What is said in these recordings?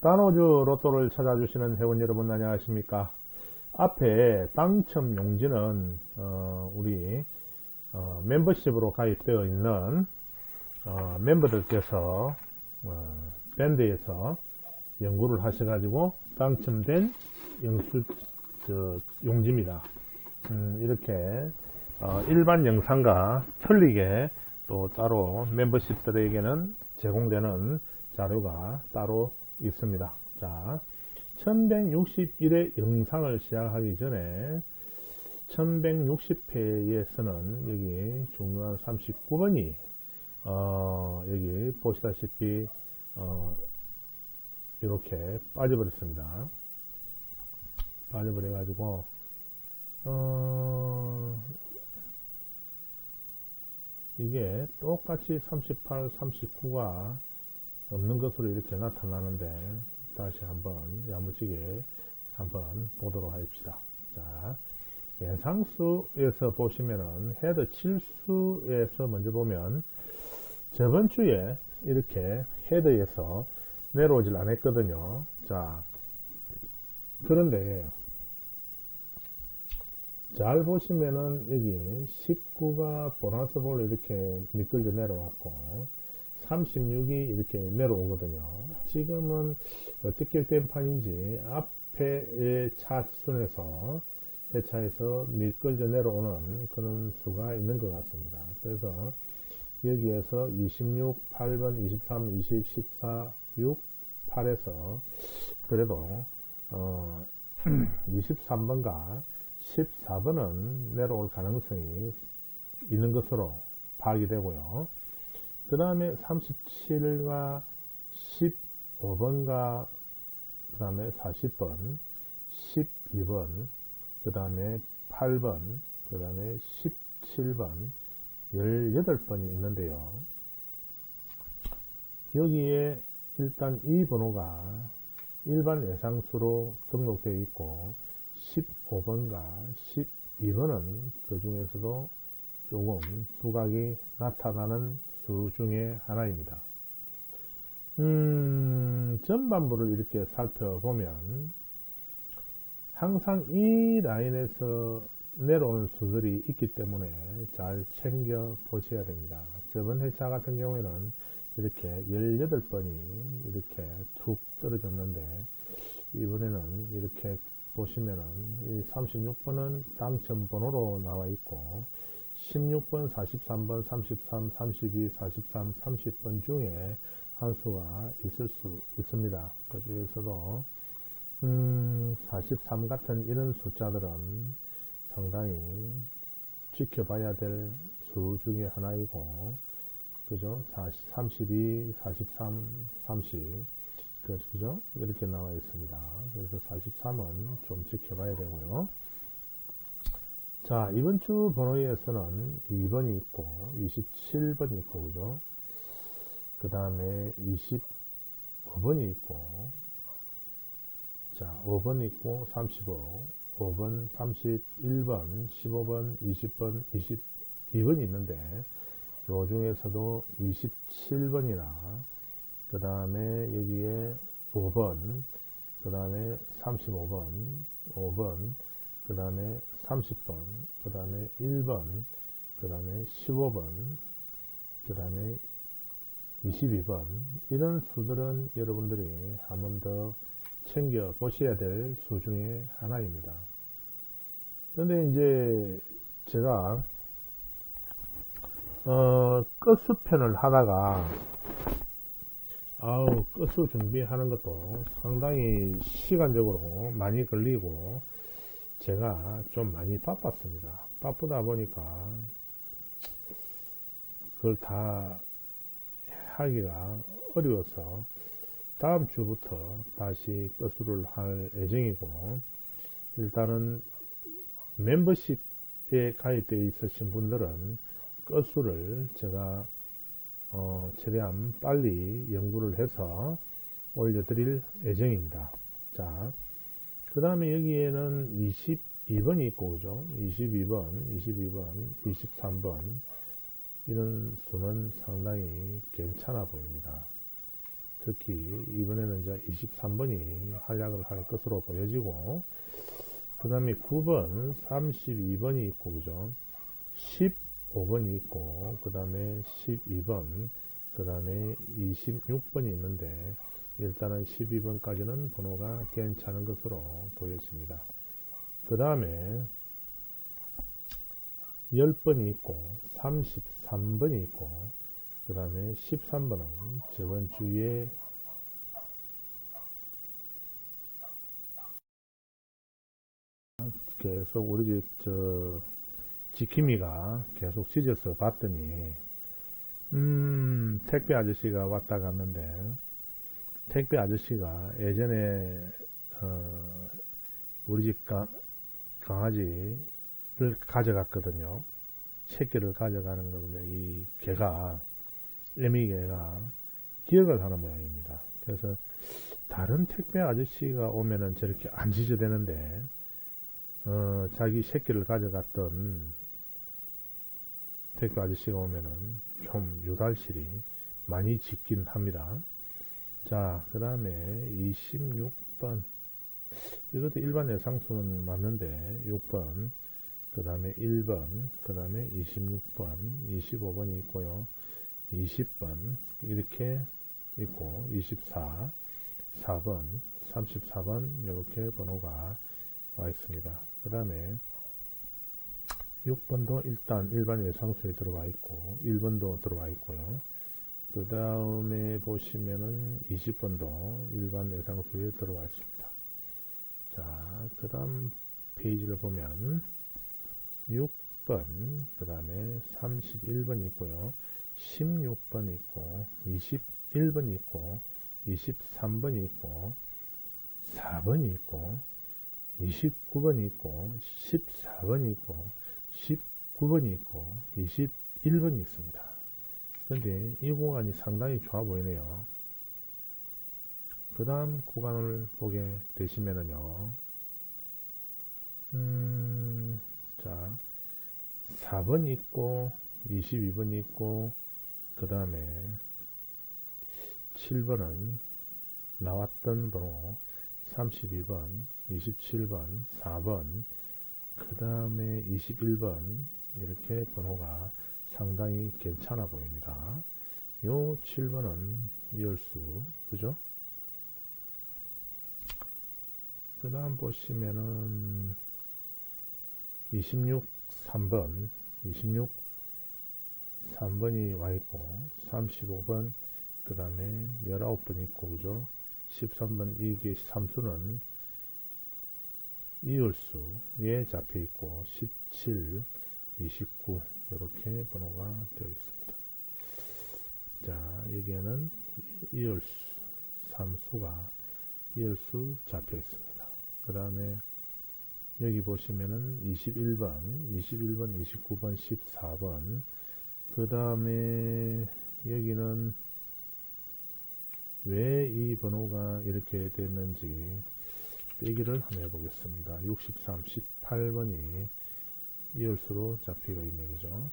단오주 로또를 찾아주시는 회원 여러분 안녕하십니까. 앞에 당첨 용지는 우리 멤버십으로 가입되어 있는 멤버들께서 밴드에서 연구를 하셔가지고 당첨된 용지입니다. 이렇게 일반 영상과 틀리게 또 따로 멤버십들에게는 제공되는 자료가 따로 있습니다. 자, 1161회 영상을 시작하기 전에 1160회에서는 여기 중요한 39번이 여기 보시다시피 이렇게 빠져버렸습니다. 빠져버려 가지고 이게 똑같이 38, 39가 없는 것으로 이렇게 나타나는데 다시 한번 야무지게 한번 보도록 합시다. 자, 예상수에서 보시면은 헤드 칠수에서 먼저 보면 저번 주에 이렇게 헤드에서 내려오질 않았거든요. 자, 그런데 잘 보시면은 여기 19가 보너스 볼로 이렇게 미끌려 내려왔고 36이 이렇게 내려오거든요. 지금은 어떻게 된 판인지 앞에의 차순에서 대차에서 미끌려 내려오는 그런 수가 있는 것 같습니다. 그래서 여기에서 26, 8번, 23, 20, 14, 6, 8에서 그래도 23번과 14번은 내려올 가능성이 있는 것으로 파악이 되고요. 그 다음에 37과 15번과 그 다음에 40번, 12번, 그 다음에 8번, 그 다음에 17번, 18번이 있는데요. 여기에 일단 이 번호가 일반 예상수로 등록되어 있고 15번과 12번은 그 중에서도 조금 두각이 나타나는 수 중에 하나입니다. 전반부를 이렇게 살펴보면 항상 이 라인에서 내려오는 수들이 있기 때문에 잘 챙겨 보셔야 됩니다. 저번 회차 같은 경우에는 이렇게 18번이 이렇게 툭 떨어졌는데 이번에는 이렇게 보시면은 이 36번은 당첨 번호로 나와 있고 16번, 43번, 33, 32, 43, 30번 중에 한 수가 있을 수 있습니다. 그 중에서도 43 같은 이런 숫자들은 상당히 지켜봐야 될 수 중에 하나이고, 그죠? 32, 43, 30, 그죠? 이렇게 나와 있습니다. 그래서 43은 좀 지켜봐야 되고요. 자, 이번 주 번호에서는 2번이 있고, 27번이 있고, 그죠? 그 다음에 25번이 있고, 자, 5번 있고, 35, 5번, 31번, 15번, 20번, 22번이 있는데, 요 중에서도 27번이나, 그 다음에 여기에 5번, 그 다음에 35번, 5번, 그 다음에 30번, 그 다음에 1번, 그 다음에 15번, 그 다음에 22번, 이런 수들은 여러분들이 한 번 더 챙겨 보셔야 될 수 중에 하나입니다. 그런데 이제 제가 끝수편을 하다가 끝수 준비하는 것도 상당히 시간적으로 많이 걸리고 제가 좀 많이 바빴습니다. 바쁘다 보니까 그걸 다 하기가 어려워서 다음 주부터 다시 끝수를 할 예정이고, 일단은 멤버십에 가입되어 있으신 분들은 끝수를 제가 최대한 빨리 연구를 해서 올려드릴 예정입니다. 자, 그 다음에 여기에는 22번이 있고, 그죠? 22번, 23번, 이런 수는 상당히 괜찮아 보입니다. 특히 이번에는 이제 23번이 활약을 할 것으로 보여지고, 그 다음에 9번, 32번이 있고, 그죠? 15번이 있고, 그 다음에 12번, 그 다음에 26번이 있는데, 일단은 12번까지는 번호가 괜찮은 것으로 보여집니다. 그 다음에 10번이 있고, 33번이 있고, 그 다음에 13번은 저번 주에 계속 우리 집 지킴이가 계속 찢어서 봤더니 택배 아저씨가 왔다 갔는데, 택배 아저씨가 예전에 우리 집 강아지를 가져갔거든요. 새끼를 가져가는 겁니다. 이 개가, 애미개가 기억을 하는 모양입니다. 그래서 다른 택배 아저씨가 오면은 저렇게 안 짖어대는데, 자기 새끼를 가져갔던 택배 아저씨가 오면은 좀 유달실이 많이 짖긴 합니다. 자, 그 다음에 26번. 이것도 일반 예상수는 맞는데, 6번, 그 다음에 1번, 그 다음에 26번, 25번이 있고요. 20번, 이렇게 있고, 24, 4번, 34번, 이렇게 번호가 와 있습니다. 그 다음에 6번도 일단 일반 예상수에 들어와 있고, 1번도 들어와 있고요. 그 다음에 보시면은 20번도 일반 예상수에 들어와 있습니다. 자, 그 다음 페이지를 보면 6번, 그 다음에 31번이 있고요. 16번이 있고, 21번이 있고, 23번이 있고, 4번이 있고, 29번이 있고, 14번이 있고, 19번이 있고, 21번이 있습니다. 그런데 이 구간이 상당히 좋아 보이네요. 그 다음 구간을 보게 되시면은요, 자, 4번이 있고, 22번이 있고, 그 다음에 7번은 나왔던 번호, 32번, 27번, 4번, 그 다음에 21번, 이렇게 번호가 상당히 괜찮아 보입니다. 요 7번은 이열수, 그죠? 그 다음 보시면은 26, 3번, 26, 3번이 와 있고, 35번, 그 다음에 19번이 있고, 그죠? 13번, 이게 3수는 이열수에 잡혀 있고, 17, 29, 이렇게 번호가 되어 있습니다. 자, 여기에는 이열수, 3수가 이열수 잡혀 있습니다. 그 다음에 여기 보시면은 21번, 29번, 14번, 그 다음에 여기는 왜 이 번호가 이렇게 됐는지 빼기를 한번 해보겠습니다. 63, 18번이 이열수로 잡히가 있네, 그죠?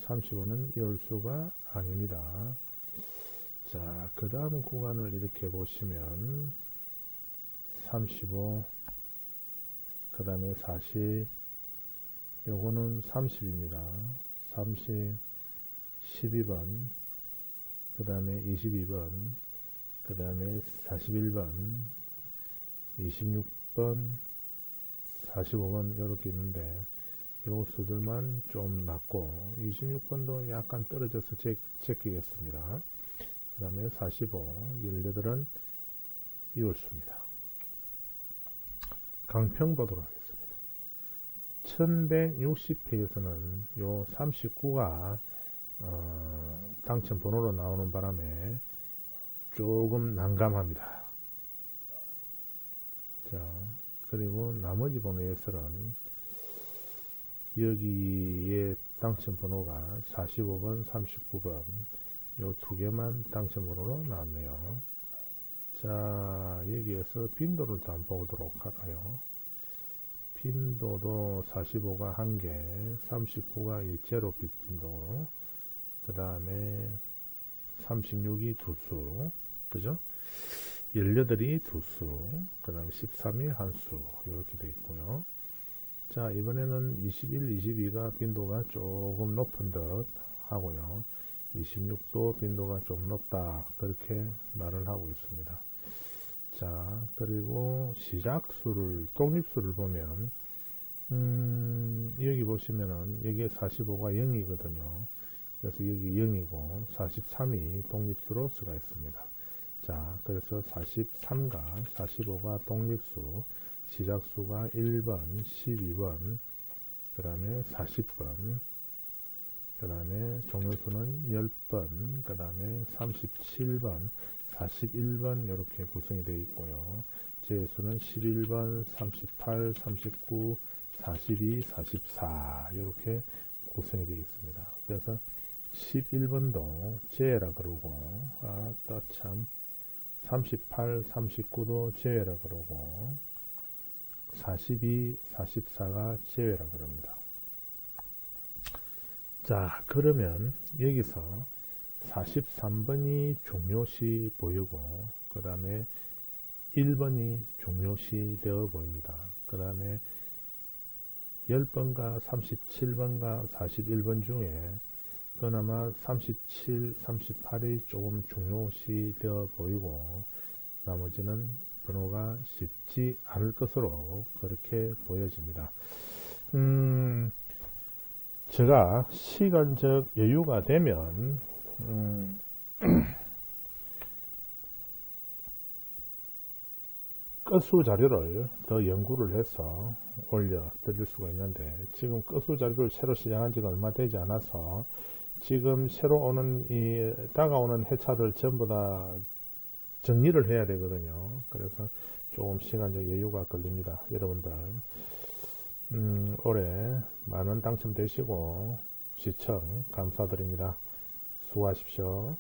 35는 이열수가 아닙니다. 자, 그 다음 구간을 이렇게 보시면 35, 그 다음에 40, 요거는 30입니다. 30, 12번, 그 다음에 22번, 그 다음에 41번, 26번, 45번 이렇게 있는데 요 수들만 좀 낮고 26번도 약간 떨어져서 제끼겠습니다. 그 다음에 45, 18은 이월수입니다. 강평 보도록 하겠습니다. 1160회에서는 요 39가 당첨 번호로 나오는 바람에 조금 난감합니다. 자, 그리고 나머지 번호에서는 여기에 당첨 번호가 45번, 39번 요 두 개만 당첨 번호로 나왔네요. 자, 여기에서 빈도를 또 한번 보도록 할까요? 빈도도 45가 1개, 39가 이 제로 빈도, 그 다음에 36이 2수, 그죠? 18이 두 수, 그 다음에 13이 한 수, 이렇게 되어 있고요. 자, 이번에는 21, 22가 빈도가 조금 높은 듯 하고요. 26도 빈도가 좀 높다. 그렇게 말을 하고 있습니다. 자, 그리고 시작수를, 독립수를 보면, 여기 보시면은, 여기에 45가 0이거든요. 그래서 여기 0이고, 43이 독립수로 들어가 있습니다. 자, 그래서 43과 45가 독립수, 시작수가 1번, 12번, 그 다음에 40번, 그 다음에 종료수는 10번, 그 다음에 37번, 41번 이렇게 구성이 되어 있고요. 제수는 11번, 38, 39, 42, 44 이렇게 구성이 되어 있습니다. 그래서 11번도 제외라 그러고, 아따 참, 38, 39도 제외라 그러고, 42, 44가 제외라 그럽니다. 자, 그러면 여기서 43번이 종료시 보이고, 그 다음에 1번이 종료시 되어 보입니다. 그 다음에 10번과 37번과 41번 중에 그나마 37, 38이 조금 종료시 되어 보이고, 나머지는 번호가 쉽지 않을 것으로 그렇게 보여집니다. 제가 시간적 여유가 되면 끝수 자료를 더 연구를 해서 올려 드릴 수가 있는데, 지금 끝수 자료를 새로 시작한 지가 얼마 되지 않아서 지금 새로 오는 다가오는 회차들 전부 다 정리를 해야 되거든요. 그래서 조금 시간적 여유가 걸립니다. 여러분들 올해 많은 당첨되시고 시청 감사드립니다. 수고하십시오.